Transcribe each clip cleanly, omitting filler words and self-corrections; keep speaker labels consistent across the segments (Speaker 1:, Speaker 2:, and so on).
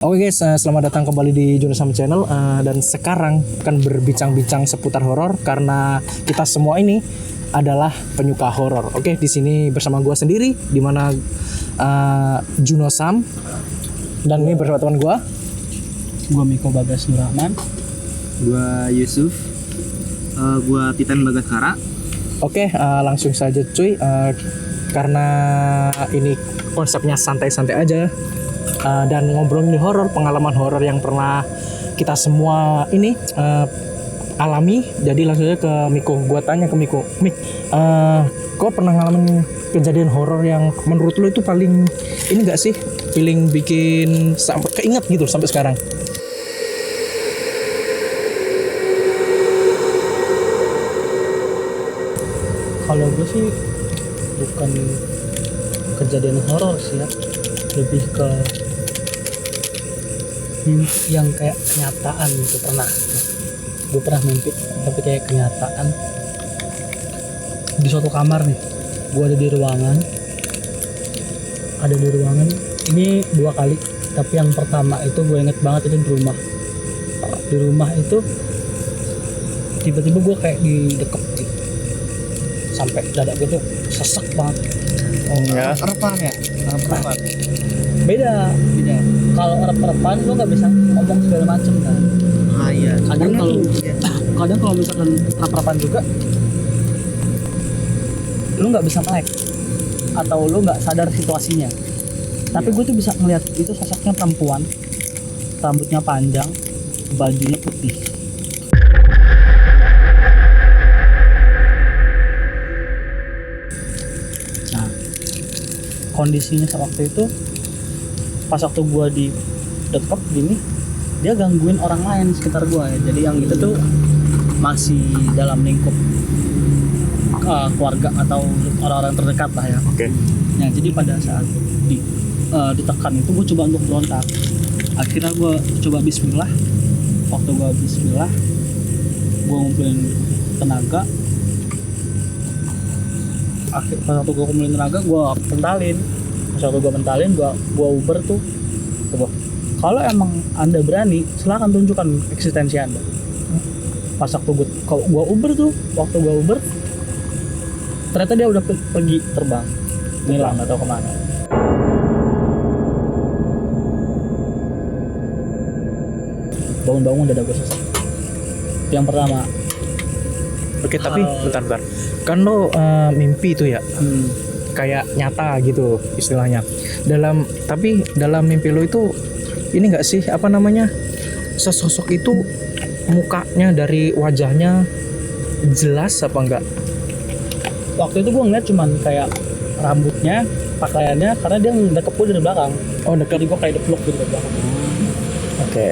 Speaker 1: Oke guys, selamat datang kembali di Junasam Channel dan sekarang akan berbincang-bincang seputar horor karena kita semua ini adalah penyuka horor. Oke, di sini bersama gua sendiri di mana Junosam dan ini bersama teman gua.
Speaker 2: Gua Miko Bagas Nurrahman.
Speaker 3: Gua Yusuf. Gua Titan Bagaskara.
Speaker 1: Oke, langsung saja cuy. Karena ini konsepnya santai-santai aja. Dan ngobrolin horor, pengalaman horor yang pernah kita semua ini alami. Jadi langsung aja ke Miko. Gua tanya ke Miko, Mik, kau pernah ngalamin kejadian horor yang menurut lo itu paling ini gak sih, paling bikin sampai keinget gitu sampai sekarang?
Speaker 2: Kalau gue sih bukan kejadian horor sih ya, lebih ke mimpi yang kayak kenyataan gitu. Gue pernah mimpi tapi kayak kenyataan. Di suatu kamar nih, gue ada di ruangan ini 2 kali, tapi yang pertama itu gue inget banget itu di rumah itu tiba-tiba gue kayak didekep gitu sampai dada gue tuh sesek banget.
Speaker 1: Ya.
Speaker 3: Erepan ya? Erepan.
Speaker 2: Beda. Kalau erep-erepan lo nggak bisa ngomong segala macem kan.
Speaker 3: Iya.
Speaker 2: Kadang kalau misalkan erep-erepan juga, lo nggak bisa melek atau lo nggak sadar situasinya. Tapi gue tuh bisa ngeliat itu sosoknya perempuan, rambutnya panjang, bajunya putih. Nah, kondisinya waktu itu pas waktu gue di deket gini, dia gangguin orang lain sekitar gue ya. Jadi yang itu tuh masih dalam lingkup keluarga atau orang-orang terdekat lah ya.
Speaker 1: Oke.
Speaker 2: Nah, jadi pada saat ditekan itu gue coba untuk berontak. Akhirnya gue coba bismillah. Waktu gue bismillah, gue ngumpulin tenaga. Pas waktu gue kumpulin tenaga, gue pentalin. Pas waktu gue pentalin, gue uber tuh. Kalau emang anda berani, silakan tunjukkan eksistensi anda. Pas waktu gue uber tuh, waktu gue uber, ternyata dia udah pergi terbang, ngilang nggak tahu kemana. Bangun-bangun dada gue sesek. Yang pertama.
Speaker 1: Oke, tapi bentar. Kan lo mimpi itu ya, kayak nyata gitu istilahnya. Tapi dalam mimpi lo itu ini nggak sih apa namanya, sesosok itu mukanya dari wajahnya jelas apa enggak?
Speaker 2: Waktu itu gue ngeliat cuman kayak rambutnya, pakaiannya, karena dia ngedekep gue dari belakang.
Speaker 1: Oh, dekat.
Speaker 2: Jadi gue kayak dipeluk gitu dari belakang.
Speaker 1: Oke.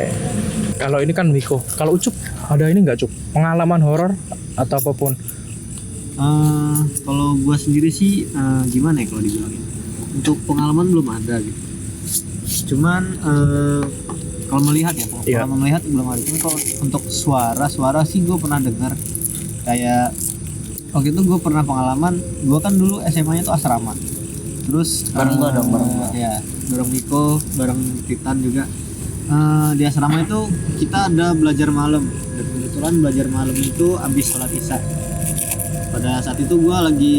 Speaker 1: Kalau ini kan Miko. Kalau Ucup ada ini nggak, Cup? Pengalaman horor atau apapun?
Speaker 3: Kalau gua sendiri sih gimana ya kalau dibilangin? Untuk pengalaman belum ada gitu. Cuman kalau melihat ya, kalau melihat belum ada. Tapi kalau untuk suara sih gue pernah dengar. Kayak waktu itu gue pernah pengalaman. Gue kan dulu SMA-nya tuh asrama. Terus bareng gua. Ya, bareng Miko, bareng Titan juga. Di asrama itu kita ada belajar malam. Dan kebetulan belajar malam itu habis sholat isya. Pada saat itu gue lagi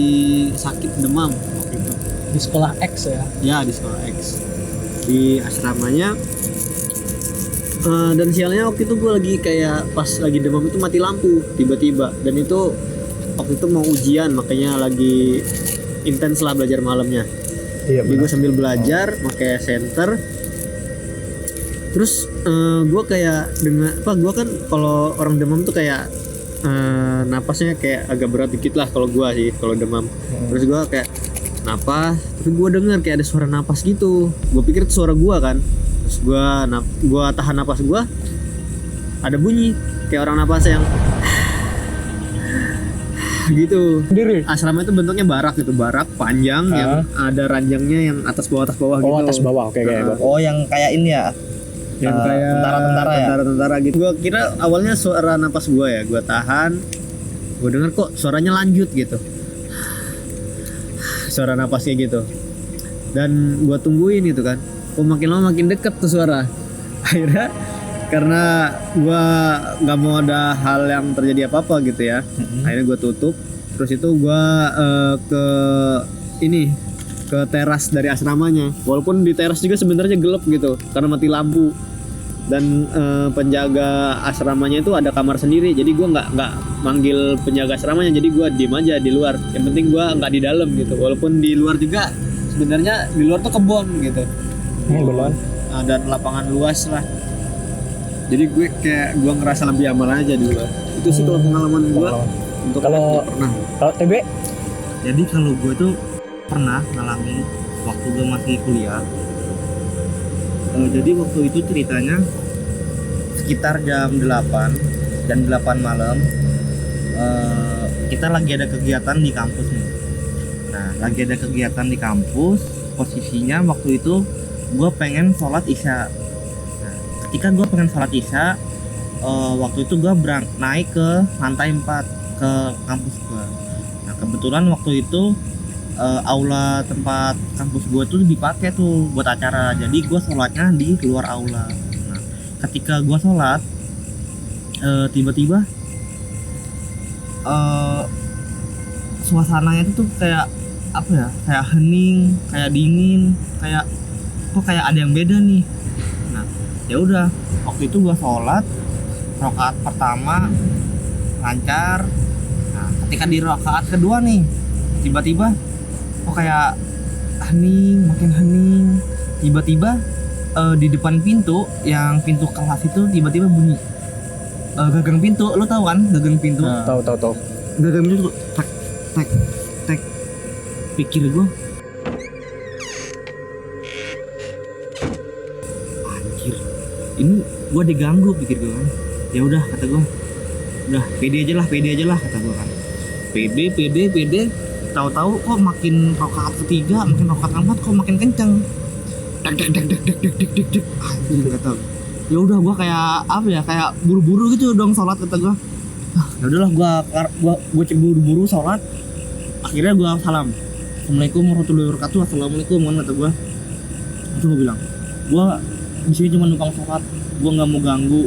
Speaker 3: sakit demam waktu itu.
Speaker 2: Di sekolah X ya?
Speaker 3: Ya, di sekolah X. Di asramanya. Dan sialnya waktu itu gue lagi kayak pas lagi demam itu mati lampu tiba-tiba. Dan itu waktu itu mau ujian, makanya lagi intens lah belajar malamnya.
Speaker 1: Iya,
Speaker 3: jadi gue sambil belajar pakai senter. Terus gue kayak gue kan kalau orang demam tuh kayak napasnya kayak agak berat dikit lah kalau gue sih kalau demam. Terus gue kayak napas, tapi gue denger kayak ada suara napas gitu. Gue pikir itu suara gue kan. Terus gue tahan napas gue, ada bunyi kayak orang napas yang gitu.
Speaker 1: Sendiri.
Speaker 3: Asrama itu bentuknya barak gitu, barak panjang yang ada ranjangnya yang atas bawah gitu.
Speaker 1: Oh, atas bawah. Oke.
Speaker 3: Oh, yang kayak ini ya. Yang kayak tentara gitu. Gue kira awalnya suara napas gue ya, gue tahan, gue denger kok suaranya lanjut gitu, suara napasnya gitu, dan gue tungguin gitu kan, kok makin lama makin deket tuh suara. Akhirnya karena gua nggak mau ada hal yang terjadi apa-apa gitu ya, akhirnya gua tutup. Terus itu gua ke ini, ke teras dari asramanya. Walaupun di teras juga sebenarnya gelap gitu karena mati lampu. Dan penjaga asramanya itu ada kamar sendiri, jadi gue nggak manggil penjaga asramanya, jadi gue diem aja di luar. Yang penting gue nggak di dalam gitu, walaupun di luar juga sebenarnya di luar tuh kebun gitu.
Speaker 1: Belum.
Speaker 3: Dan lapangan luas lah, jadi gue kayak gue ngerasa lebih aman aja di luar. Itu sih kalau pengalaman gue untuk
Speaker 1: Kalau-
Speaker 3: pernah.
Speaker 1: Kalau TB
Speaker 4: Jadi kalau gue tuh pernah ngalamin waktu gue masih kuliah. Jadi waktu itu ceritanya sekitar jam 8 malam, kita lagi ada kegiatan di kampus nih. Nah, lagi ada kegiatan di kampus, posisinya waktu itu gue pengen sholat isya. Nah, ketika gue pengen sholat isya, waktu itu gue naik ke lantai 4 ke kampus gue. Nah, kebetulan waktu itu aula tempat kampus gue tuh dipakai tuh buat acara, jadi gue sholatnya di luar aula. Nah, ketika gue sholat, tiba-tiba suasananya itu tuh kayak apa ya, kayak hening, kayak dingin, kayak kok kayak ada yang beda nih. Nah, ya udah, waktu itu gue sholat rakaat pertama lancar. Nah, ketika di rakaat kedua nih, tiba-tiba kok kayak hening, makin hening. Tiba-tiba di depan pintu, yang pintu kelas itu tiba-tiba bunyi gagang pintu. Lo tahu kan gagang pintu?
Speaker 1: tahu.
Speaker 4: Gagang pintu tuh tek tek tek. Pikir gue, anjir, ini gue diganggu, pikir gue kan. Ya udah, kata gue, udah pede aja lah kata gue kan. Pede. Tahu-tahu kok makin rakaat ketiga, makin rakaat keempat kok makin kenceng. Dek. Anjir, kata. Ya udah, gua kayak apa ya? Kayak buru-buru gitu dong sholat, kata gua. Ya udahlah, gua buru-buru sholat. Akhirnya gua salam. Assalamualaikum warahmatullahi wabarakatuh. Assalamualaikum, kata gua. Itu gua bilang, gua di sini cuma numpang sholat, gua nggak mau ganggu.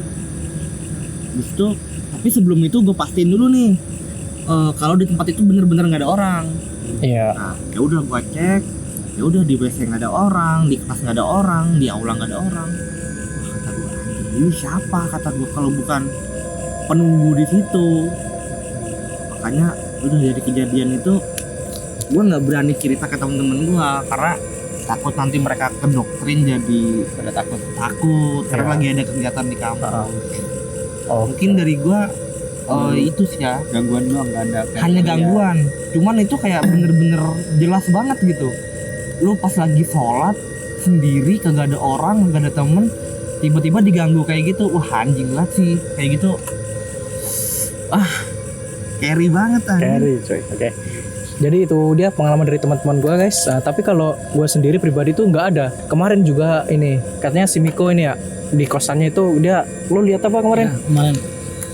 Speaker 4: Terus itu, tapi sebelum itu gua pastiin dulu nih. Kalau di tempat itu bener-bener nggak ada orang.
Speaker 1: Iya.
Speaker 4: Nah, ya udah gua cek, ya udah di WC nggak ada orang, di kelas nggak ada orang, di aula nggak ada orang. Wah, kata gua, anjir, ini siapa, kata gua, kalau bukan penunggu di situ. Makanya udah dari kejadian itu gua nggak berani cerita ke temen-temen gua karena takut nanti mereka kedoktrin jadi pada takut karena
Speaker 1: Ya.
Speaker 4: lagi ada kegiatan di kampus.
Speaker 1: Oh,
Speaker 4: Mungkin dari gua itu sih ya,
Speaker 3: Gangguan doang, nggak ada kayak
Speaker 4: hanya
Speaker 3: gitu ya.
Speaker 4: gangguan, cuman itu kayak bener-bener jelas banget gitu. Lu pas lagi sholat sendiri, kagak ada orang, kagak ada temen, tiba-tiba diganggu kayak gitu. Wah, anjing banget sih kayak gitu. Carry banget anjing.
Speaker 1: carry coy. Oke. Jadi itu dia pengalaman dari teman-teman gue guys. Tapi kalau gue sendiri pribadi tuh nggak ada. Kemarin juga ini katanya si Miko ini ya di kosannya itu dia, lo lihat apa kemarin?
Speaker 2: Kemarin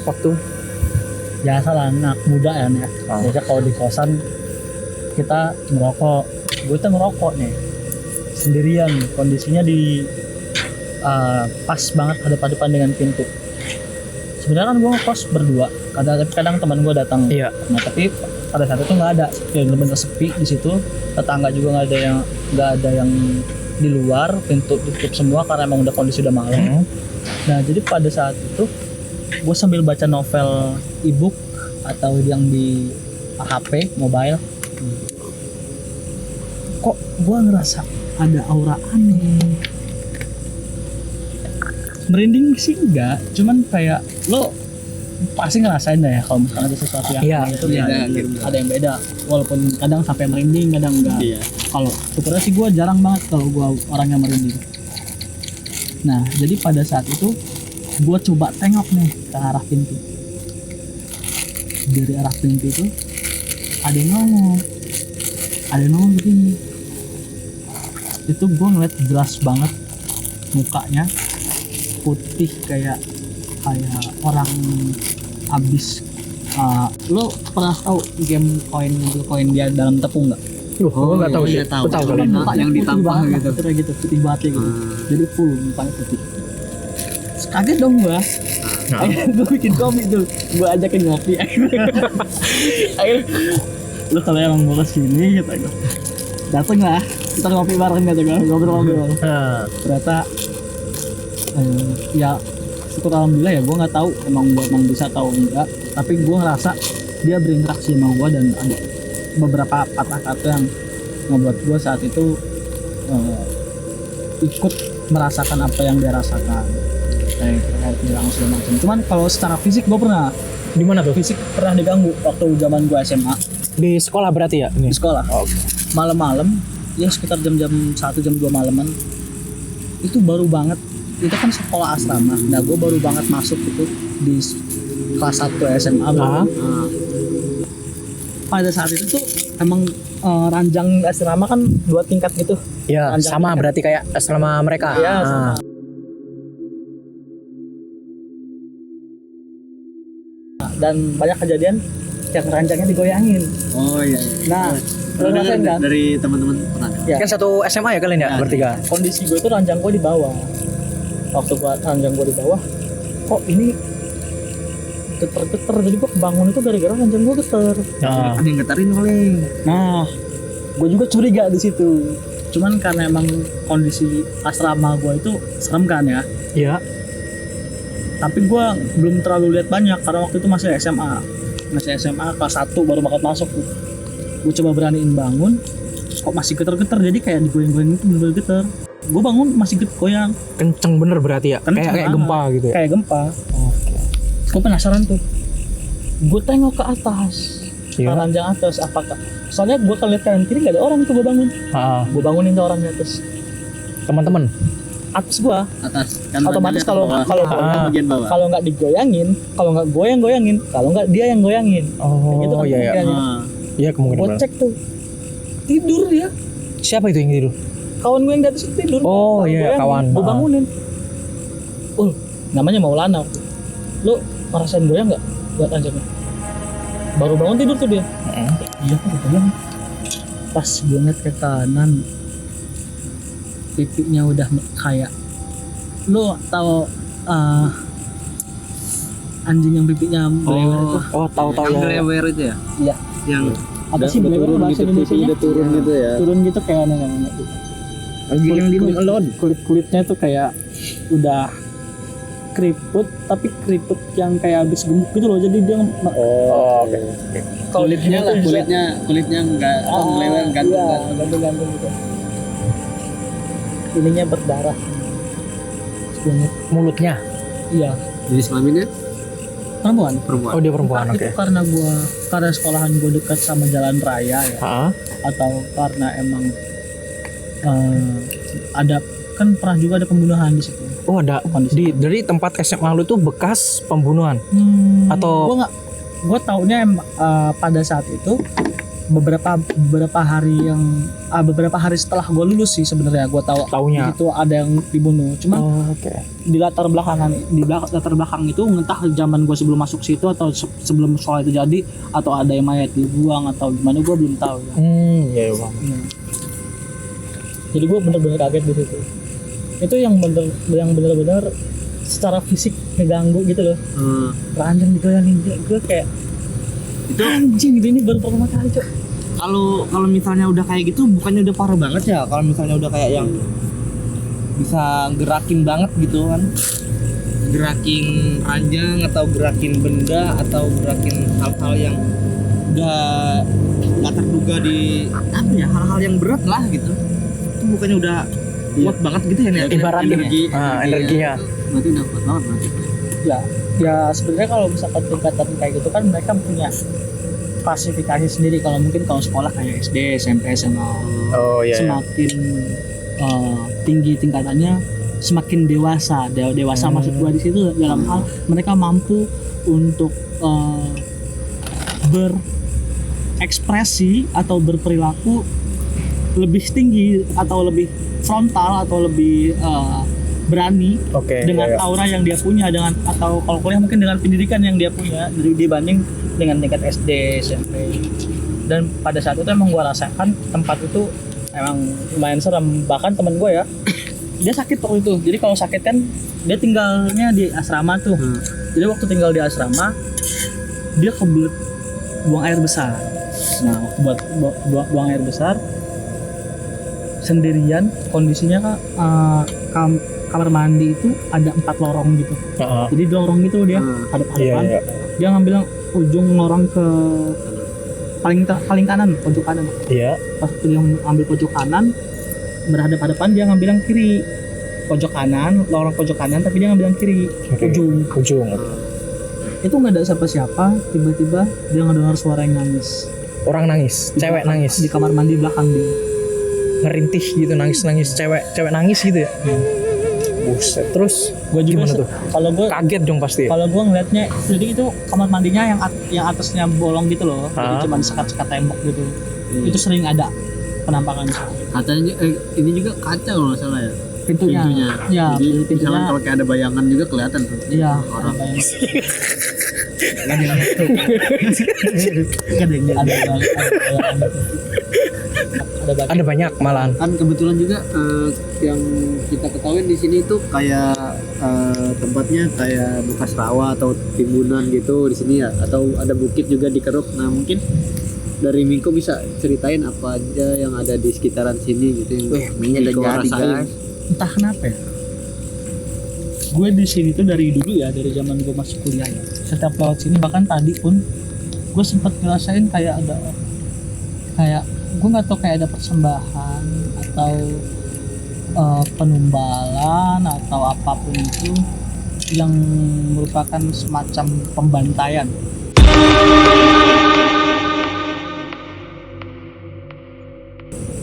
Speaker 1: Waktu
Speaker 2: biasa lah anak muda ya nih.
Speaker 1: Oh.
Speaker 2: Biasanya kalau di kosan kita ngerokok, gue tuh ngerokok nih sendirian, kondisinya di pas banget hadap-hadapan dengan pintu. Sebenarnya kan gue ngekos berdua, kadang teman gue datang.
Speaker 1: iya.
Speaker 2: Nah tapi pada saat itu nggak ada, bener-bener sepi di situ. Tetangga juga nggak ada yang di luar, pintu tutup semua karena emang udah kondisi udah malam. Nah jadi pada saat itu gue sambil baca novel e-book atau yang di HP mobile, kok gue ngerasa ada aura aneh. Merinding sih enggak, cuman kayak lo pasti ngerasain dah ya kalau misalnya ada sesuatu yang
Speaker 1: Iya,
Speaker 2: aneh itu
Speaker 3: iya,
Speaker 2: ya,
Speaker 3: gitu.
Speaker 2: ada yang beda, walaupun kadang sampai merinding, kadang enggak.
Speaker 3: Iya.
Speaker 2: Kalau syukurnya sih gue jarang banget kalau gue orang yang merinding. Nah jadi pada saat itu gue coba tengok nih ke arah pintu. Dari arah pintu itu ada yang ngomong begini. Itu gue ngeliat jelas banget mukanya putih kayak orang abis lo pernah tahu game koin dia dalam tepung nggak?
Speaker 1: Gue nggak tahu sih.
Speaker 3: iya, tahu.
Speaker 1: Lu tahu kali.
Speaker 3: Yang
Speaker 2: Mukanya putih
Speaker 3: ditampah
Speaker 2: banget,
Speaker 3: gitu.
Speaker 2: kayak gitu putih banget kayak gitu. Jadi full mukanya putih. kaget dong gua. Akhirnya gue bikin kopi tuh, gue ajakin ngopi. Akhirnya lu kalau emang mau kesini gitu gue dateng lah, kita ngopi bareng gitu gue, ngobrol-ngobrol. Ternyata ya syukur alhamdulillah ya, gue nggak tahu emang bisa tahu enggak, tapi gue ngerasa dia berinteraksi sama gue dan ada beberapa patah kata yang ngebuat gue saat itu ikut merasakan apa yang dia rasakan, kayak bilang segala macam. Cuman kalau secara fisik gue pernah
Speaker 1: Di mana tuh?
Speaker 2: fisik pernah diganggu waktu zaman gue SMA
Speaker 1: Di sekolah berarti ya?
Speaker 2: di sekolah. Malam-malam ya sekitar jam 1 jam 2 malaman itu baru banget, itu kan sekolah asrama. Nah gue baru banget masuk itu di kelas 1 SMA. Pada saat itu tuh emang ranjang asrama kan 2 tingkat gitu.
Speaker 1: Ya,
Speaker 2: Ranjang
Speaker 1: sama
Speaker 2: tingkat.
Speaker 1: berarti kayak selama mereka.
Speaker 2: Iya, sama. Dan banyak kejadian yang ranjangnya digoyangin.
Speaker 3: Oh iya.
Speaker 2: Nah, lo
Speaker 3: Pernah
Speaker 2: rasain
Speaker 3: dengar
Speaker 2: kan?
Speaker 3: dari teman-teman pernah.
Speaker 2: Ya.
Speaker 1: Kan satu SMA ya kalian ya,
Speaker 2: Nah,
Speaker 1: bertiga.
Speaker 2: Kondisi gue itu ranjang gue di bawah. Waktu ranjang gue di bawah, kok ini geter-geter. Jadi gue kebangun itu gara-gara ranjang gue geter.
Speaker 1: Nah,
Speaker 3: Ada yang getarin paling.
Speaker 2: Nah, gue juga curiga di situ. Cuman karena emang kondisi asrama gue itu serem kan ya.
Speaker 1: iya.
Speaker 2: Tapi gue belum terlalu lihat banyak karena waktu itu masih SMA kelas 1 baru banget masuk tuh. Gue coba beraniin bangun, kok masih geter-geter, jadi kayak digoyang-goyang itu bener-bener geter. Gue bangun masih goyang,
Speaker 1: Kenceng bener berarti ya.
Speaker 2: Kenceng
Speaker 1: Kayak
Speaker 2: banget.
Speaker 1: gempa gitu ya.
Speaker 2: kayak gempa. Gue penasaran tuh, gue tengok ke atas,
Speaker 1: Iya.
Speaker 2: ranjang atas, apakah soalnya gue kan lihat kanan kiri gak ada orang tuh. Gue bangun, gue bangunin tuh orang di atas
Speaker 1: Teman-teman.
Speaker 2: gue.
Speaker 3: Atas. Kan
Speaker 2: Otomatis
Speaker 3: ranjangnya
Speaker 2: kalau
Speaker 3: ke bawah. Bagian bawah.
Speaker 2: kalau nggak digoyangin, kalau nggak goyang-goyangin, kalau nggak dia yang goyangin.
Speaker 1: Oh,
Speaker 2: Kayak gitu kan
Speaker 1: iya iya.
Speaker 2: kemungkinannya.
Speaker 1: Iya kemungkinan.
Speaker 2: Gue
Speaker 1: bener.
Speaker 2: cek tuh, tidur dia.
Speaker 1: Siapa itu yang tidur?
Speaker 2: Kawan gue yang di atas itu tidur.
Speaker 1: Oh,
Speaker 2: Baru
Speaker 1: iya,
Speaker 2: goyangin,
Speaker 1: kawan.
Speaker 2: gue
Speaker 1: Ah.
Speaker 2: bangunin. Namanya Maulana. Lo ngerasain goyang nggak buat anjingnya? Baru bangun tidur tuh dia. Iya kok goyang. Pas gue ngeliat ke kanan, pipinya udah kayak, lo tau anjing yang pipinya belewer itu?
Speaker 1: Oh, tahu-tahu
Speaker 3: Yang
Speaker 1: ya.
Speaker 3: belewer itu ya?
Speaker 2: Iya.
Speaker 3: Yang
Speaker 2: Apa sih belewer bahasa Indonesianya?
Speaker 3: turun gitu ya.
Speaker 2: Turun gitu kayak nenek-nenek gitu.
Speaker 3: Anjing yang di elon.
Speaker 2: Kulit-kulitnya tuh kayak udah keriput, tapi keriput yang kayak habis gemuk gitu loh. Jadi dia
Speaker 1: Oh, oke.
Speaker 2: kulitnya lah,
Speaker 3: kulitnya enggak belewer
Speaker 2: iya, gantung-gantung gitu. Ininya berdarah.
Speaker 1: Mulutnya.
Speaker 2: Iya,
Speaker 3: jenis kelaminnya
Speaker 2: perempuan.
Speaker 1: Oh, dia perempuan.
Speaker 2: Entah
Speaker 1: Oke.
Speaker 2: itu karena sekolahan gue dekat sama jalan raya ya,
Speaker 1: Heeh.
Speaker 2: atau karena emang ada kan pernah juga ada pembunuhan di situ.
Speaker 1: Oh, ada
Speaker 2: Kondisi.
Speaker 1: dari tempat SMA lu tuh bekas pembunuhan. Atau-
Speaker 2: gue taunya pada saat itu beberapa hari setelah gue lulus sih sebenarnya gue tahu
Speaker 1: Taunya.
Speaker 2: itu ada yang dibunuh. Cuman
Speaker 1: Oh, oke.
Speaker 2: di latar belakang itu entah zaman gue sebelum masuk situ atau sebelum soal itu jadi, atau ada yang mayat dibuang atau gimana, gue belum tahu ya.
Speaker 1: Iya, iya, Bang.
Speaker 2: Jadi gue bener-bener kaget di situ. Itu yang bener-bener secara fisik ngeganggu gitu loh. Ranjang digoyangin, gue kayak
Speaker 3: Itu-
Speaker 2: anjing gitu, ini baru pertama kali cok.
Speaker 4: Kalau misalnya udah kayak gitu bukannya udah parah banget ya? Kalau misalnya udah kayak yang bisa gerakin banget gitu kan, gerakin ranjang atau gerakin benda atau gerakin hal-hal yang udah nggak terduga di apa ya, hal-hal yang berat lah gitu, itu bukannya udah kuat banget gitu ya?
Speaker 1: Ibaratnya energinya.
Speaker 3: berarti udah kuat banget berarti.
Speaker 2: Ya sebenarnya kalau misalkan tingkatan kayak gitu kan mereka punya klasifikasi sendiri. Kalau mungkin kalau sekolah kayak SD, SMP, SMA,
Speaker 1: Oh, iya.
Speaker 2: semakin tinggi tingkatannya semakin dewasa. Dewasa maksud gua di situ dalam hal mereka mampu untuk berekspresi atau berperilaku lebih tinggi atau lebih frontal atau lebih berani
Speaker 1: Oke.
Speaker 2: dengan
Speaker 1: iya, iya.
Speaker 2: aura yang dia punya, dengan atau kalau kuliah mungkin dengan pendidikan yang dia punya dibanding dengan tingkat SD, SMP. Dan pada saat itu emang gua rasakan tempat itu emang lumayan serem. Bahkan temen gue ya dia sakit waktu itu. Jadi kalau sakit kan dia tinggalnya di asrama tuh. Jadi waktu tinggal di asrama dia kebelet buang air besar. Nah waktu buang air besar sendirian, kondisinya kamar mandi itu ada 4 lorong gitu. Jadi lorong gitu dia hadap-hadapan.
Speaker 1: Iya.
Speaker 2: Dia ngambil ujung lorong ke paling kanan, pojok kanan.
Speaker 1: Iya.
Speaker 2: Pas dia ambil pojok kanan, berhadap-hadapan, dia ngambil yang kiri, pojok kanan, lorong pojok kanan, tapi dia ngambil yang kiri, ujung. Itu nggak ada siapa-siapa, tiba-tiba dia ngedengar suara yang nangis.
Speaker 1: Orang nangis, cewek nangis
Speaker 2: Di kamar mandi belakang dia.
Speaker 1: ngerintih gitu, nangis cewek nangis gitu ya. Buset. Terus
Speaker 2: Gue juga
Speaker 1: gimana tuh?
Speaker 2: kalau gue
Speaker 1: Kaget dong pasti.
Speaker 2: Kalau gue ngeliatnya, jadi itu kamar mandinya yang atasnya bolong gitu loh, jadi cuma sekat-sekat tembok gitu. Itu sering ada penampakan.
Speaker 3: Katanya ini juga kaca kalau nggak salah ya.
Speaker 2: Pintunya. Ya,
Speaker 3: Jadi
Speaker 2: pintunya.
Speaker 3: misalkan kalau kayak ada bayangan juga kelihatan tuh.
Speaker 2: Iya.
Speaker 3: Orang.
Speaker 1: Ada banyak malahan.
Speaker 3: Kan kebetulan juga yang kita ketahui di sini tuh kayak tempatnya kayak bekas rawa atau timbunan gitu di sini ya, atau ada bukit juga di Keruk. Nah mungkin dari Mingko bisa ceritain apa aja yang ada di sekitaran sini gitu yang Mingko rasain.
Speaker 2: Entah kenapa ya, gue di sini tuh dari dulu ya, dari zaman gue masuk kuliah ya, setiap lewat sini, bahkan tadi pun gue sempat ngerasain kayak gue nggak tahu, kayak ada persembahan atau penumbalan atau apapun itu yang merupakan semacam pembantaian.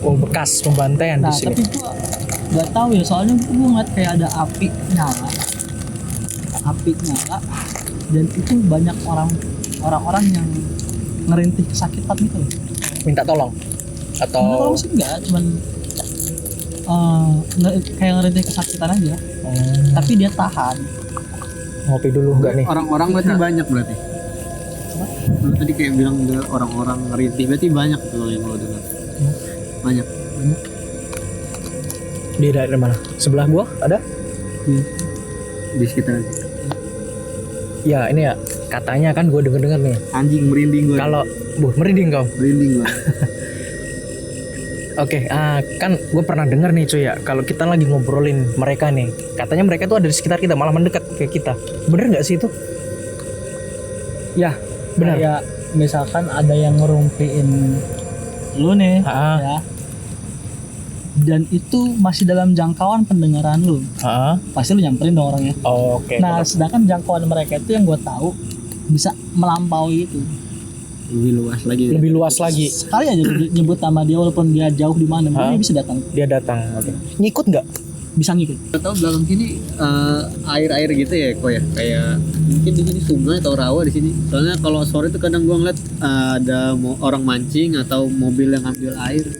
Speaker 1: Oh, bekas pembantaian
Speaker 2: Nah
Speaker 1: di sini.
Speaker 2: tapi gue nggak tahu ya, soalnya gue ngeliat kayak ada api nyala, dan itu banyak orang-orang yang ngerintih kesakitan gitu loh.
Speaker 1: Minta tolong
Speaker 2: Nggak
Speaker 1: atau
Speaker 2: tahu sih, enggak, cuman kayak ngerintih kesakitan aja. Tapi dia tahan.
Speaker 1: ngopi dulu enggak nih?
Speaker 3: Orang-orang berarti banyak berarti. Lu tadi kayak bilang ada orang-orang ngerintih, berarti banyak tuh kalau yang lo dengar. Banyak.
Speaker 1: Di daerah mana? Sebelah gua ada?
Speaker 3: Di sekitaran.
Speaker 1: Ya, ini ya. Katanya kan gua denger nih.
Speaker 3: Anjing merinding gue.
Speaker 1: Kalau merinding kau.
Speaker 3: Merinding gue.
Speaker 1: Oke, kan gue pernah denger nih cuy ya, kalau kita lagi ngobrolin mereka nih, katanya mereka tuh ada di sekitar kita, malah mendekat ke kita. Bener nggak sih itu? Ya, benar.
Speaker 2: Kayak misalkan ada yang ngerumpiin lu nih, ya, dan itu masih dalam jangkauan pendengaran lu, pasti lu nyamperin dong orangnya.
Speaker 1: Oke.
Speaker 2: Nah, sedangkan jangkauan mereka itu yang gue tahu bisa melampaui itu.
Speaker 3: Lebih luas lagi.
Speaker 2: Sekali aja nyebut nama dia, walaupun dia jauh di mana, dia bisa datang.
Speaker 1: Dia datang. Oke. Ngikut nggak?
Speaker 2: Bisa ngikut.
Speaker 3: Kita tahu belakang sini air-air gitu ya kok ya, kayak mungkin di sini sungai atau rawa di sini. Soalnya kalau sore itu kadang gua ngeliat ada orang mancing atau mobil yang ambil air.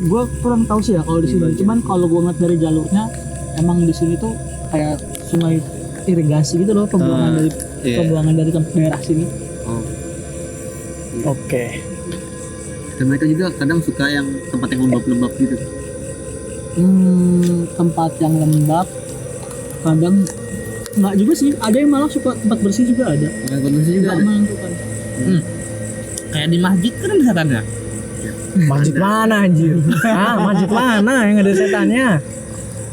Speaker 2: Gue kurang tahu sih ya kalau di sini. Cuman kalau gue ngeliat dari jalurnya, emang di sini tuh kayak sungai irigasi gitu loh, pembuangan dari daerah sini.
Speaker 1: Oke.
Speaker 3: Dan mereka juga kadang suka yang tempat yang lembab-lembab gitu.
Speaker 2: Tempat yang lembab, kadang nggak juga sih. Ada yang malah suka tempat bersih juga ada.
Speaker 3: Tempat bersih juga ada.
Speaker 2: Menentukan.
Speaker 4: Kayak di masjid kan ada setannya.
Speaker 1: Masjid mana anjir? Masjid mana yang ada setannya?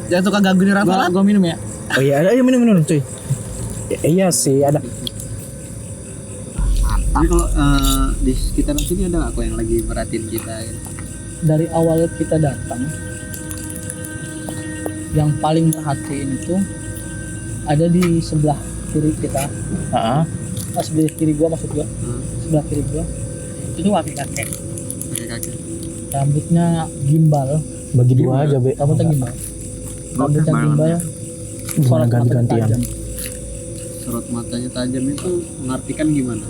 Speaker 4: Jangan suka gangguin Rafa.
Speaker 2: Gue minum ya.
Speaker 1: Oh iya, ayo minum cuy. Iya sih, ada.
Speaker 3: Tapi kalau di sekitaran sini ada nggak kok yang lagi merhatiin kita? Gitu?
Speaker 2: Dari awal kita datang, yang paling merhatiin itu ada di sebelah kiri kita. Sebelah kiri gua, maksud gua. Sebelah kiri gua itu kakek. Rambutnya gimbal.
Speaker 1: Bagi dua aja, Be.
Speaker 2: Rambutnya gimbal. Rambutnya gimbal.
Speaker 1: Gimana ganti-gantian?
Speaker 3: Sorot matanya tajam itu mengartikan gimana?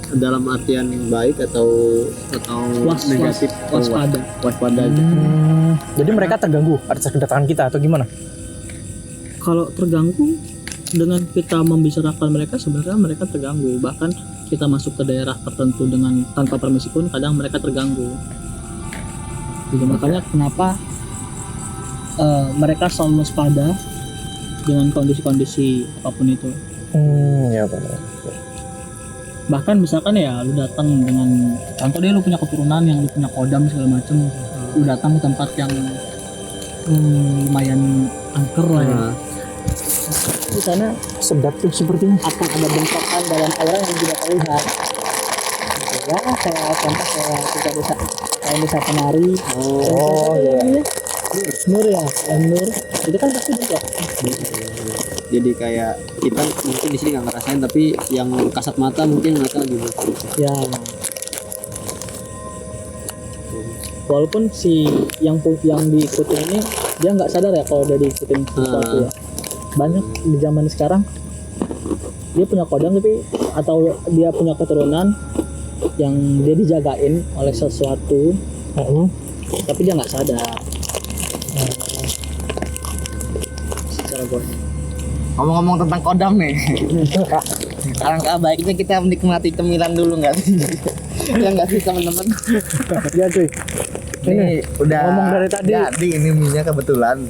Speaker 3: Dalam artian yang baik atau negatif? Waspada aja.
Speaker 1: Jadi mereka terganggu atas kedatangan kita atau gimana?
Speaker 2: Kalau terganggu dengan kita membicarakan mereka, sebenarnya mereka terganggu. Bahkan kita masuk ke daerah tertentu dengan tanpa permisi pun kadang mereka terganggu. Jadi makanya kenapa mereka selalu waspada dengan kondisi-kondisi apapun itu.
Speaker 1: Ya benar.
Speaker 2: Bahkan misalkan ya lu datang dengan contoh dia lu punya keturunan yang lu punya kodam segala macem, lu datang ke tempat yang lumayan angker lah ya. Di sana
Speaker 1: Sedap tuh sepertinya.
Speaker 2: akan ada bentrokan dalam orang yang tidak terlihat. Ya kayak contoh kayak kita desa kayak desa Penari.
Speaker 1: Oh iya.
Speaker 2: Nur ya, Nur itu kan pasti bentrok.
Speaker 3: Jadi kayak kita mungkin di sini nggak ngerasain, tapi yang kasat mata mungkin mereka gitu.
Speaker 2: Ya. Walaupun si yang diikutin ini dia nggak sadar ya kalau udah diikutin sesuatu ya. Banyak di zaman sekarang dia punya kodam tapi atau dia punya keturunan yang dia dijagain oleh sesuatu tapi dia nggak sadar. Secara gue.
Speaker 4: Ngomong-ngomong tentang kodam nih. Alangkah baiknya kita menikmati cemilan dulu nggak sih? Ya nggak sih teman-teman?
Speaker 1: Ya cuy.
Speaker 4: Ini udah
Speaker 1: ngomong dari tadi.
Speaker 4: Jadi ini minyak kebetulan.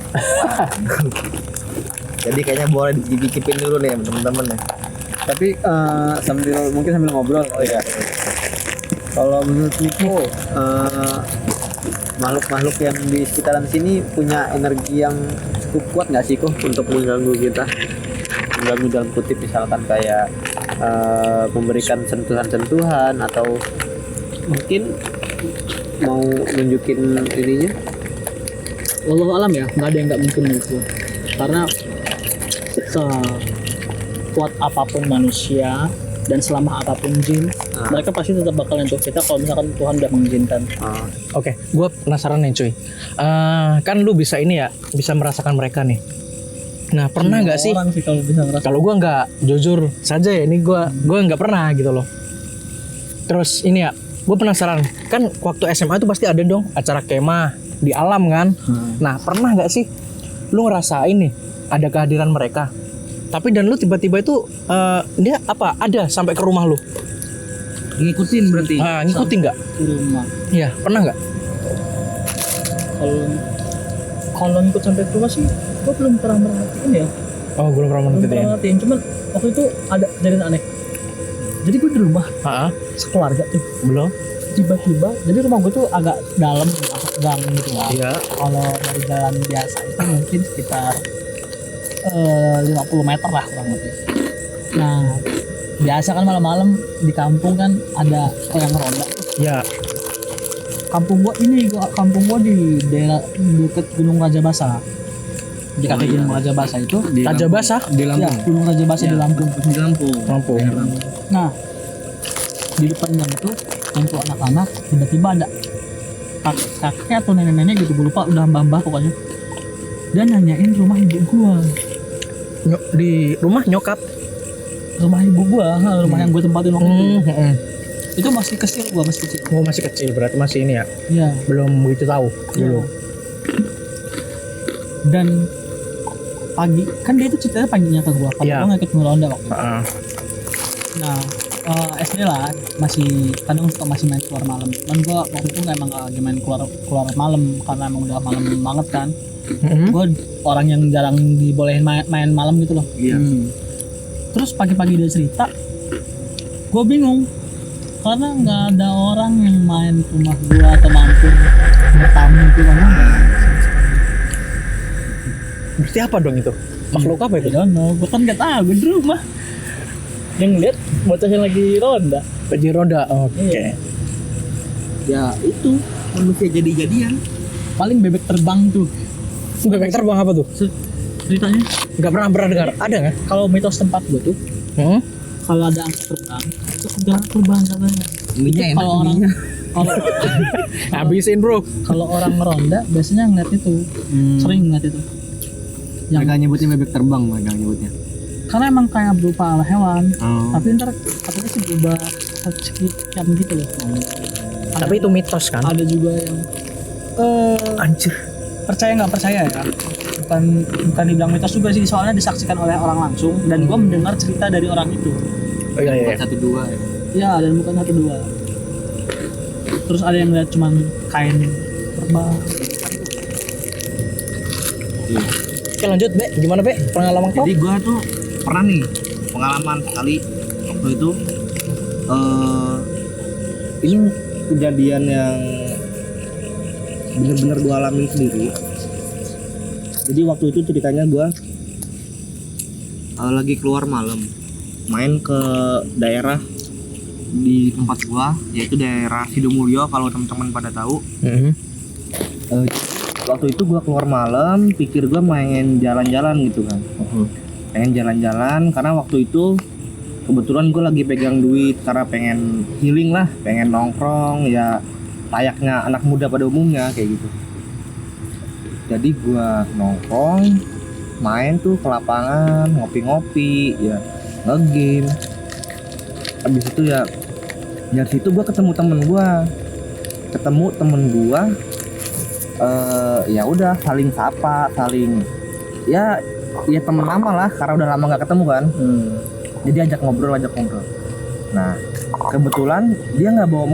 Speaker 4: Jadi kayaknya boleh dicicipin dulu nih teman-teman nih.
Speaker 3: Tapi sambil ngobrol.
Speaker 4: Oh iya.
Speaker 3: Kalau menurut Niko, makhluk-makhluk yang di sekitaran sini punya energi yang cukup kuat nggak sih kok untuk mengganggu kita? Mengganggu dalam kutip misalkan kayak memberikan sentuhan-sentuhan atau mungkin mau nunjukin ininya.
Speaker 2: Wallahu alam ya, nggak ada yang nggak mungkin itu. Karena sekuat apapun manusia dan selama apapun jin, mereka pasti tetap bakal nyentuh kita kalau misalkan Tuhan udah mengizinkan.
Speaker 1: Oke, gue penasaran nih cuy. Kan lu bisa ini ya, bisa merasakan mereka nih. Nah pernah nggak sih?
Speaker 2: Orang sih kalau bisa ngerasa.
Speaker 1: Kalau gue nggak, jujur saja ya, ini gue nggak pernah gitu loh. Terus ini ya, gue penasaran. Kan waktu SMA itu pasti ada dong acara kemah di alam kan. Nah pernah nggak sih lu ngerasain nih ada kehadiran mereka? Tapi dan lu tiba-tiba itu dia apa? Ada sampai ke rumah lu?
Speaker 4: Ngikutin berarti.
Speaker 1: Ngikutin nggak?
Speaker 2: Di rumah.
Speaker 1: Iya, pernah nggak?
Speaker 2: Kalau ngikut sampai ke rumah sih, gue belum pernah merhatiin ya.
Speaker 1: Oh, belum pernah
Speaker 2: Belum
Speaker 1: ngikutin.
Speaker 2: pernah merhatiin. Cuman waktu itu ada kejadian aneh. Jadi gue di rumah sekeluarga tuh.
Speaker 1: Belum?
Speaker 2: Tiba-tiba, jadi rumah gue tuh agak dalam, agak gang gitu lah.
Speaker 1: Iya.
Speaker 2: Kalau dari jalan biasa itu mungkin sekitar 50 meter lah kurang lebih. Nah, biasa kan malam-malam di kampung kan ada yang ngeronda.
Speaker 1: Ya.
Speaker 2: Kampung gua di daerah dekat Gunung Raja Basa. Di kaki Gunung Raja Basa itu
Speaker 1: Raja Basah
Speaker 4: Di
Speaker 2: ya,
Speaker 4: Lampung.
Speaker 2: Gunung Raja Basa di Lampung.
Speaker 4: Di Lampung.
Speaker 1: Lampung.
Speaker 2: Nah, di depannya itu untuk anak-anak tiba-tiba ada kakek atau nenek-nenek gitu, gue lupa, udah mbah-mbah pokoknya. Dia nanyain rumah ibu gua.
Speaker 1: Di rumah nyokap.
Speaker 2: Rumah ibu gua, rumah yang gue tempatin waktu itu. Itu masih kecil, gua masih kecil.
Speaker 1: Oh, masih kecil berarti masih ini ya.
Speaker 2: Iya.
Speaker 1: Belum begitu tahu dulu.
Speaker 2: Dan pagi, kan dia itu ceritanya paginya ke gua. Kalau
Speaker 1: Iya.
Speaker 2: gua nggak ikut ngeronda waktu itu.
Speaker 1: Heeh.
Speaker 2: Nah, SD lah, masih kadang suka masih main keluar malam. Cuman gua waktu itu emang nggak lagi main keluar malam karena emang udah malam banget kan. Gua orang yang jarang dibolehin main malam gitu loh.
Speaker 4: Iya.
Speaker 2: Terus pagi-pagi dia cerita, gua bingung karena nggak ada orang yang main ke rumah gua atau mampir bertamu itu kan ada.
Speaker 1: Berarti apa dong itu? Makhluk apa itu?
Speaker 2: I don't know, gua kan nggak tahu, gua di rumah. Yang lihat bocahnya lagi ronda.
Speaker 1: Bajai roda. Oke.
Speaker 2: Iya.
Speaker 4: Ya itu manusia jadi-jadian.
Speaker 2: Paling bebek terbang tuh.
Speaker 1: Bebek terbang apa tuh?
Speaker 2: Ceritanya
Speaker 1: Nggak pernah dengar. Ada nggak?
Speaker 2: kalau mitos tempat gua tuh, kalau ada angsa terbang, itu segala terbang katanya.
Speaker 4: Minyak
Speaker 2: Itu
Speaker 4: enak
Speaker 2: kalau orang
Speaker 4: minyak.
Speaker 2: kalau
Speaker 1: Habisin bro.
Speaker 2: kalau orang ngeronda biasanya ngeliat itu, sering ngeliat itu. Yang
Speaker 3: Mereka nyebutnya bebek terbang, mereka nyebutnya.
Speaker 2: karena emang kayak berupa hewan,
Speaker 3: Oh.
Speaker 2: tapi ntar katanya sih berubah sekian gitu loh.
Speaker 1: Tapi itu mitos kan?
Speaker 2: Ada juga yang
Speaker 1: Anjir.
Speaker 2: percaya nggak percaya ya, bukan dibilang mitos juga sih, soalnya disaksikan oleh orang langsung dan gua mendengar cerita dari orang itu.
Speaker 1: Oh iya iya.
Speaker 3: Bukan 1-2 ya.
Speaker 2: Ya, dan bukan 1-2. Terus ada yang lihat cuman kain terbang.
Speaker 1: Oke lanjut Be, gimana Be pengalaman kau?
Speaker 4: Jadi gua tuh pernah nih pengalaman sekali waktu itu ini kejadian yang bener-bener gua alamin sendiri. Jadi waktu itu ceritanya gua lagi keluar malam, main ke daerah di tempat gua, yaitu daerah Sidomulyo kalau teman-teman pada tahu. Waktu itu gua keluar malam, pikir gua main jalan-jalan gitu kan. Pengen jalan-jalan karena waktu itu kebetulan gue lagi pegang duit karena pengen healing lah, pengen nongkrong ya layaknya anak muda pada umumnya kayak gitu. Jadi gue nongkrong, main tuh ke lapangan, ngopi-ngopi, ya nge-game. Habis itu ya dari situ gue ketemu temen gue, ya udah saling sapa, saling ya temen lama lah karena udah lama nggak ketemu kan. Jadi ajak ngobrol. Nah kebetulan dia nggak bawa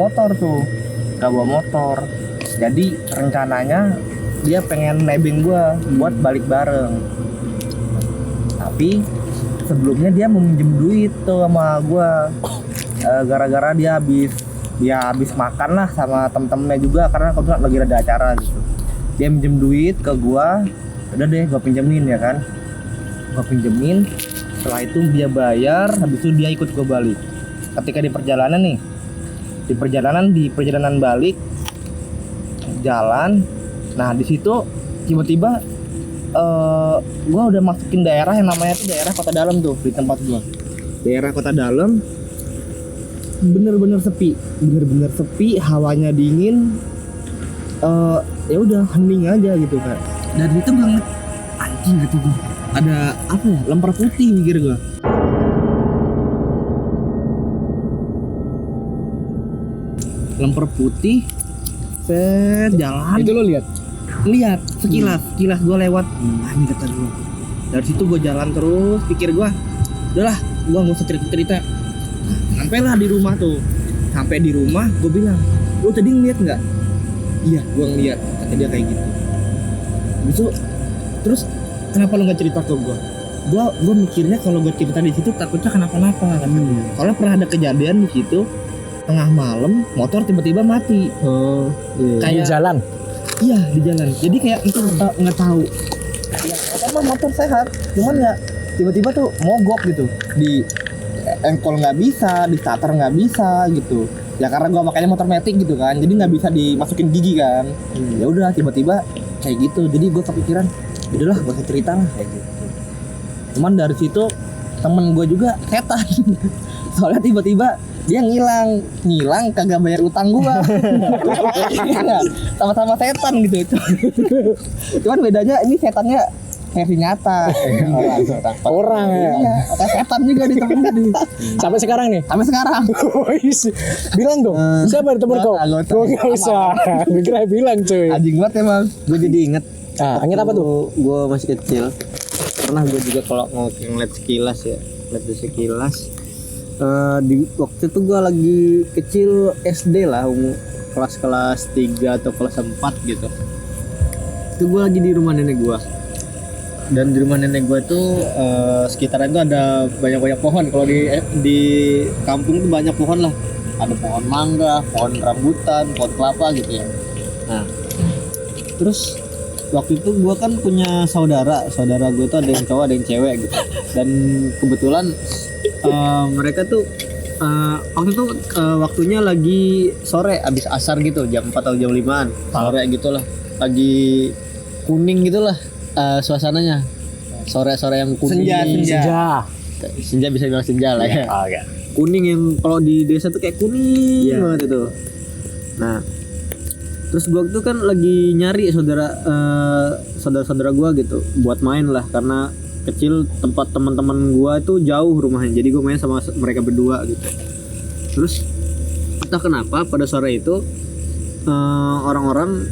Speaker 4: motor, jadi rencananya dia pengen nebeng gua buat balik bareng. Tapi sebelumnya dia mau minjem duit tuh sama gua, gara-gara dia habis makan lah sama temen-temennya juga karena kebetulan lagi ada acara gitu. Dia minjem duit ke gua, udah deh gua pinjemin ya kan. Setelah itu dia bayar, habis itu dia ikut gue balik. Ketika di perjalanan balik jalan, nah di situ tiba-tiba gue udah masukin daerah yang namanya tuh daerah Kota Dalam tuh di tempat gue. Daerah Kota Dalam bener-bener sepi, hawanya dingin, ya udah hening aja gitu kan. Dan itu banget anjing gitu gue. Ada apa ya, lemper putih mikir gua. Lemper putih jalan.
Speaker 1: Itu lo lihat
Speaker 4: sekilas gua lewat. Ini kata gua. Dari situ gua jalan terus, pikir gua udahlah, gua nggak usah cerita. Sampailah di rumah tuh. Sampai di rumah gua bilang, "Lu tadi ngeliat nggak?" "Iya, gua ngeliat," kata dia kayak gitu. Besok terus kenapa lo nggak cerita ke gue? Gue mikirnya kalau gue cerita di situ takutnya kenapa-napa kan. Kalau pernah ada kejadian di situ tengah malam motor tiba-tiba mati.
Speaker 1: kayak di jalan.
Speaker 4: Iya di jalan. Jadi kayak itu nggak tahu. Ya apa motor sehat, cuman ya tiba-tiba tuh mogok gitu. Di engkol nggak bisa, di starter nggak bisa gitu. Ya karena gue makanya motor matic gitu kan, jadi nggak bisa dimasukin gigi kan. Ya udah tiba-tiba kayak gitu. Jadi gue kepikiran, udahlah gak usah cerita lah kayak gitu. Cuman dari situ temen gue juga setan. Soalnya tiba-tiba dia ngilang kagak bayar utang gue. Sama-sama setan gitu. Cuman bedanya ini setannya versi nyata.
Speaker 1: Orang ya.
Speaker 4: Iya, setan juga di temen tadi.
Speaker 1: Sampai sekarang nih.
Speaker 4: Sampai sekarang.
Speaker 1: Bilang dong. Siapa temen kau? Gue gak usah. Gue kira bilang cuy.
Speaker 4: Anjing banget emang.
Speaker 3: Gue jadi inget.
Speaker 1: Inget apa tuh?
Speaker 3: Gue masih kecil. Pernah gue juga kalau ngeliat sekilas ya, di waktu itu gue lagi kecil SD lah, kelas 3 atau kelas 4 gitu. Itu gue lagi di rumah nenek gue. Dan di rumah nenek gue itu sekitaran itu ada banyak pohon. Kalau di kampung itu banyak pohon lah. Ada pohon mangga, pohon rambutan, pohon kelapa gitu ya. Nah, terus waktu itu gue kan punya saudara gue itu ada yang cowok ada yang cewek gitu. Dan kebetulan mereka tuh waktu itu waktunya lagi sore abis asar gitu, jam 4 atau jam 5an sore gitulah, lagi kuning gitulah suasananya, sore-sore yang kuning. Senja bisa bilang senja lah ya. Kuning yang kalau di desa tuh kayak kuning banget itu. Nah terus gue tuh kan lagi nyari saudara gue gitu buat main lah, karena kecil tempat teman-teman gue itu jauh rumahnya, jadi gue main sama mereka berdua gitu. Terus entah kenapa pada sore itu orang-orang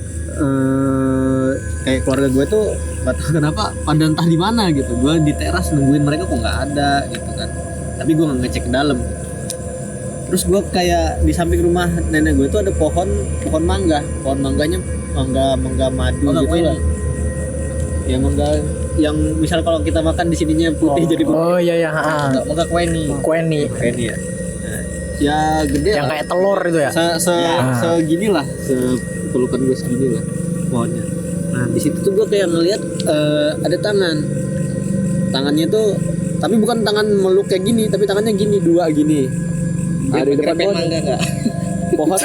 Speaker 3: kayak keluarga gue tuh gak tahu kenapa pada entah di mana gitu. Gue di teras nungguin mereka kok nggak ada gitu kan, tapi gue nggak ngecek ke dalam. Terus gue kayak di samping rumah nenek gue itu ada pohon mangganya mangga madu gitu lah. Ya mangga yang misal kalau kita makan di sininya putih jadi putih.
Speaker 1: Oh iya ya.
Speaker 3: Mangga kue nih.
Speaker 1: Kue nih.
Speaker 3: Kue nih ya. Nah, ya gede
Speaker 1: Yang
Speaker 3: lah.
Speaker 1: kayak telur itu ya.
Speaker 3: Segini lah, sepelukan gue segini lah pohonnya. Nah di situ tuh gue kayak ngeliat ada tangannya tuh, tapi bukan tangan meluk kayak gini, tapi tangannya gini, dua gini. Nah, di depan pohon pohon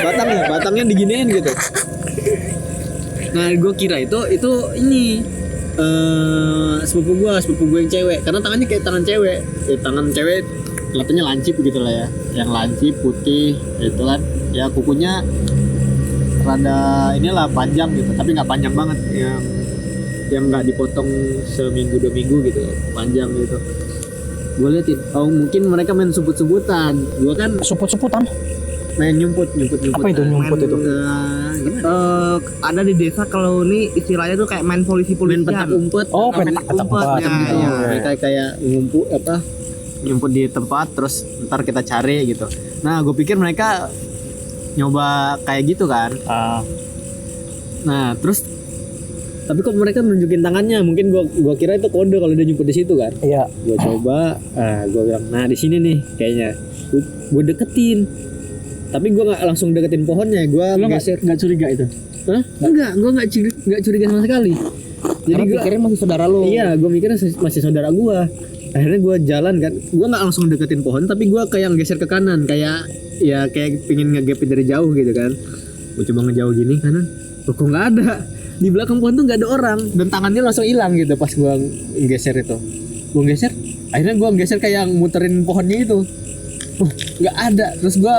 Speaker 3: batangnya diginiin gitu. Nah gue kira itu ini sepupu gue yang cewek, karena tangannya kayak tangan cewek, tangan cewek kelihatannya lancip gitu lah ya, yang lancip putih itu kan, ya kukunya rada inilah panjang gitu, tapi nggak panjang banget, yang nggak dipotong seminggu 2 minggu gitu, panjang gitu. Gue liatin, oh mungkin mereka main sebut-sebutan, gue kan
Speaker 1: Suput-suputan.
Speaker 3: main nyumput.
Speaker 1: Apa itu nyumput itu?
Speaker 3: Gimana?
Speaker 4: Ada di desa kalau ini istilahnya tuh kayak main
Speaker 3: Main
Speaker 4: polisi-polisian.
Speaker 3: petak umpet.
Speaker 1: Oh, petak umpet.
Speaker 3: Ya, ya. Kayak ngumpul nyumput di tempat terus ntar kita cari gitu. Nah, gue pikir mereka nyoba kayak gitu kan. Nah, terus tapi kok mereka nunjukin tangannya, mungkin gua kira itu kode kalau dia nyumput di situ kan.
Speaker 1: Iya.
Speaker 3: Gue coba, gue bilang, nah di sini nih kayaknya. Gue deketin, tapi gue nggak langsung deketin pohonnya, gue geser.
Speaker 2: Nggak curiga itu?
Speaker 3: Hah? Enggak, gue nggak curiga sama sekali. Jadi gue
Speaker 4: pikirnya masih saudara lo.
Speaker 3: Iya, gue mikirnya masih saudara gue. Akhirnya gue jalan kan, gue nggak langsung deketin pohon, tapi gue kayak geser ke kanan, kayak pingin ngegapin dari jauh gitu kan. Gue coba ngejauh gini kanan, kok nggak ada. Di belakang pohon tuh nggak ada orang, dan tangannya langsung hilang gitu pas gue geser itu. Gue geser, akhirnya gue geser kayak yang muterin pohonnya itu. Nggak ada. Terus gue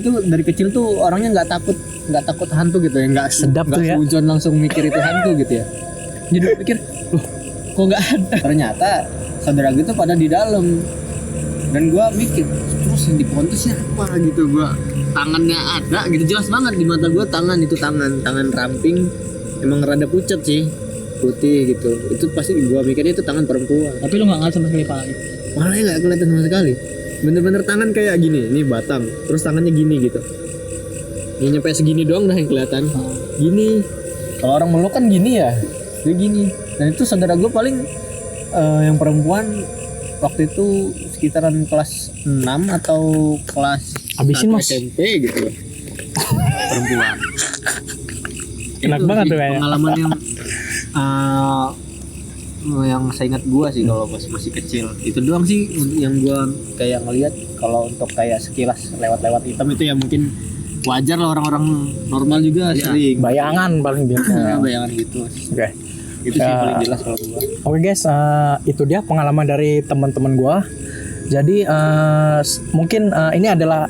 Speaker 3: tuh dari kecil tuh orangnya nggak takut hantu gitu ya, nggak
Speaker 1: Sedap tuh ya.
Speaker 3: seujon langsung mikir itu hantu gitu ya. Jadi gue pikir, kok nggak ada. Ternyata saudara gitu pada di dalam, dan gue mikir terus yang di pohon tuh siapa gitu. Gue tangannya ada gitu, jelas banget di mata gue, tangan ramping, emang rada pucat sih, putih gitu. Itu pasti gue mikirnya itu tangan perempuan.
Speaker 2: Tapi lu nggak ngeliat sama sekali palanya.
Speaker 3: Palanya nggak kelihatan sama sekali, bener-bener tangan kayak gini, ini batang, terus tangannya gini gitu, ini nyampe segini doang dah yang kelihatan. Gini, kalau orang meluk kan gini ya, dia gini. Dan itu saudara gue paling yang perempuan waktu itu sekitaran kelas 6 atau kelas
Speaker 1: Habisin,
Speaker 3: 1
Speaker 1: Mas.
Speaker 3: SMP gitu, perempuan.
Speaker 1: Enak
Speaker 3: Itu
Speaker 1: banget
Speaker 3: sih
Speaker 1: tuh kayaknya.
Speaker 3: pengalaman yang saya ingat gue sih kalau pas masih kecil. Itu doang sih yang gue kayak ngelihat. Kalau untuk kayak sekilas lewat hitam itu ya mungkin wajar lah, orang-orang normal juga sering
Speaker 1: Bayangan paling biasa.
Speaker 3: bayangan gitu.
Speaker 1: Oke.
Speaker 3: Itu sih paling jelas kalau gue.
Speaker 1: Oke guys, itu dia pengalaman dari teman-teman gue. Jadi mungkin ini adalah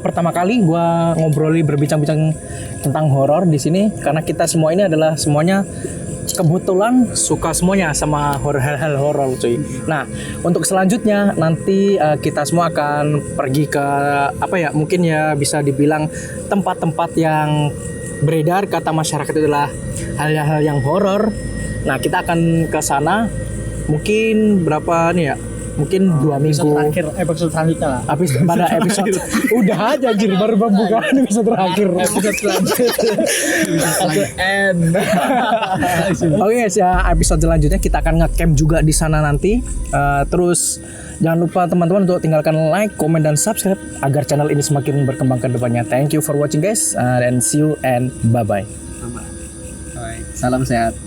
Speaker 1: pertama kali gue berbincang-bincang tentang horor di sini, karena kita semua ini adalah semuanya kebetulan suka semuanya sama hal-hal horor cuy. Nah untuk selanjutnya nanti kita semua akan pergi ke mungkin ya bisa dibilang tempat-tempat yang beredar kata masyarakat itu adalah hal-hal yang horor. Nah kita akan ke sana mungkin berapa nih ya? Mungkin 2 minggu.
Speaker 2: Episode selanjutnya lah.
Speaker 1: Pada episode udah aja anjir, baru pembukaan episode terakhir.
Speaker 2: Episode selanjutnya.
Speaker 1: Oke guys ya, episode selanjutnya kita akan nge-camp juga di sana nanti. Terus jangan lupa teman-teman untuk tinggalkan like, komen, dan subscribe agar channel ini semakin berkembang ke depannya. Thank you for watching guys, and see you and bye-bye.
Speaker 3: Salam sehat.